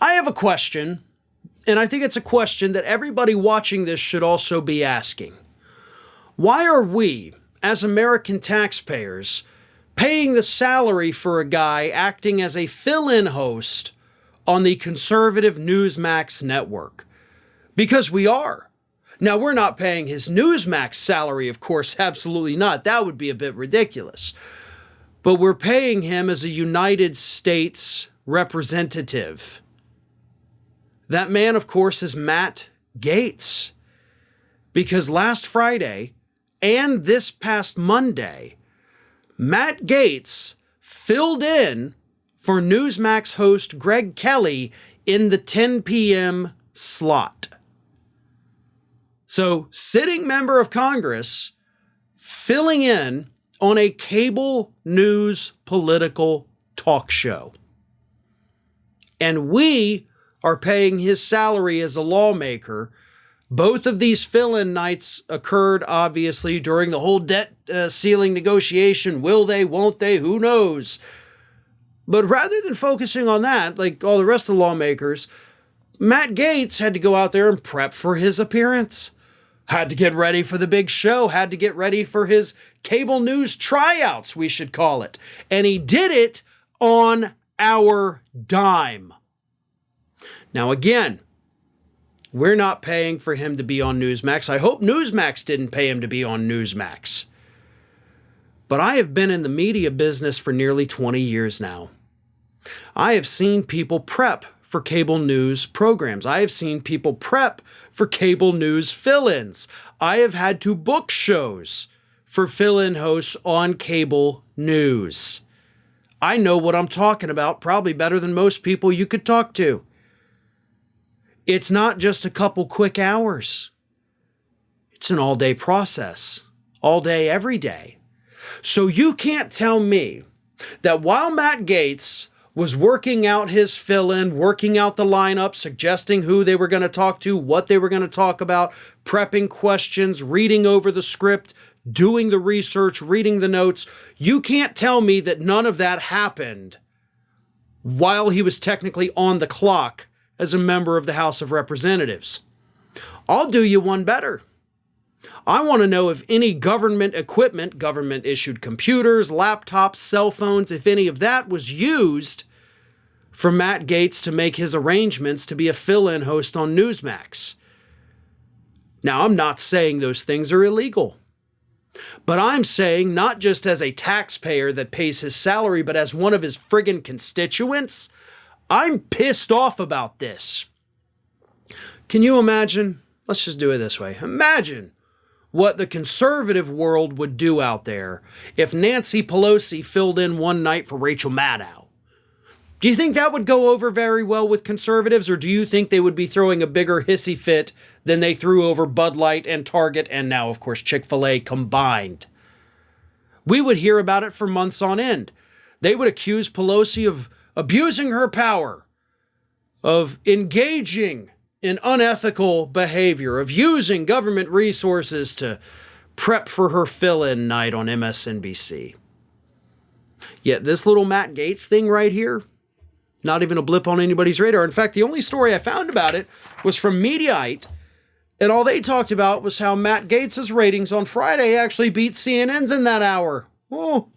I have a question, and I think it's a question that everybody watching this should also be asking. Why are we, as American taxpayers, paying the salary for a guy acting as a fill-in host on the conservative Newsmax network? Because we are. Now, we're not paying his Newsmax salary, of course, absolutely not. That would be a bit ridiculous. But we're paying him as a United States representative. That man, of course, is Matt Gaetz. Because last Friday and this past Monday, Matt Gaetz filled in for Newsmax host Greg Kelly in the 10 p.m. slot. So, sitting member of Congress filling in on a cable news political talk show. And we are paying his salary as a lawmaker. Both of these fill-in nights occurred, obviously, during the whole debt ceiling negotiation. Will they, won't they, who knows? But rather than focusing on that, like all the rest of the lawmakers, Matt Gaetz had to go out there and prep for his appearance. Had to get ready for the big show, had to get ready for his cable news tryouts, we should call it. And he did it on our dime. Now again, we're not paying for him to be on Newsmax. I hope Newsmax didn't pay him to be on Newsmax. But I have been in the media business for nearly 20 years now. I have seen people prep for cable news programs. I have seen people prep for cable news fill-ins. I have had to book shows for fill-in hosts on cable news. I know what I'm talking about probably better than most people you could talk to. It's not just a couple quick hours. It's an all-day process. All day, every day. So you can't tell me that while Matt Gaetz was working out his fill-in, working out the lineup, suggesting who they were going to talk to, what they were going to talk about, prepping questions, reading over the script, doing the research, reading the notes. You can't tell me that none of that happened while he was technically on the clock as a member of the House of Representatives. I'll do you one better. I want to know if any government equipment, government-issued computers, laptops, cell phones, if any of that was used for Matt Gaetz to make his arrangements to be a fill-in host on Newsmax. Now, I'm not saying those things are illegal. But I'm saying, not just as a taxpayer that pays his salary, but as one of his friggin' constituents, I'm pissed off about this. Can you imagine? Let's just do it this way. Imagine what the conservative world would do out there if Nancy Pelosi filled in one night for Rachel Maddow. Do you think that would go over very well with conservatives, or do you think they would be throwing a bigger hissy fit than they threw over Bud Light and Target and now, of course, Chick-fil-A combined? We would hear about it for months on end. They would accuse Pelosi of abusing her power, of engaging in unethical behavior, of using government resources to prep for her fill-in night on MSNBC. Yet this little Matt Gaetz thing right here, not even a blip on anybody's radar. In fact, the only story I found about it was from Mediaite, and all they talked about was how Matt Gaetz's ratings on Friday actually beat CNN's in that hour. Oh,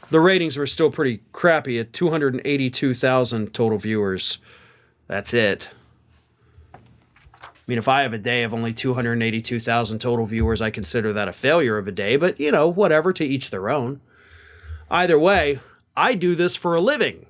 the ratings were still pretty crappy at 282,000 total viewers. That's it. I mean, if I have a day of only 282,000 total viewers, I consider that a failure of a day, but, you know, whatever, to each their own. Either way, I do this for a living.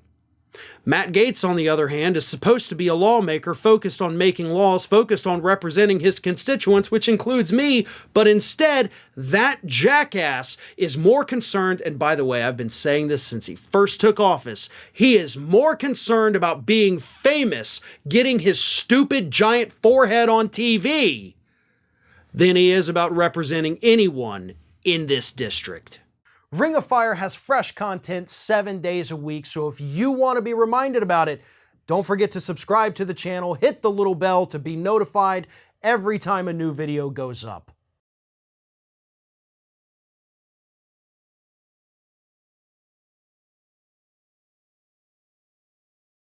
Matt Gaetz, on the other hand, is supposed to be a lawmaker focused on making laws, focused on representing his constituents, which includes me, but instead, that jackass is more concerned, and by the way, I've been saying this since he first took office, he is more concerned about being famous, getting his stupid giant forehead on TV, than he is about representing anyone in this district. Ring of Fire has fresh content 7 days a week, so if you want to be reminded about it, don't forget to subscribe to the channel, hit the little bell to be notified every time a new video goes up.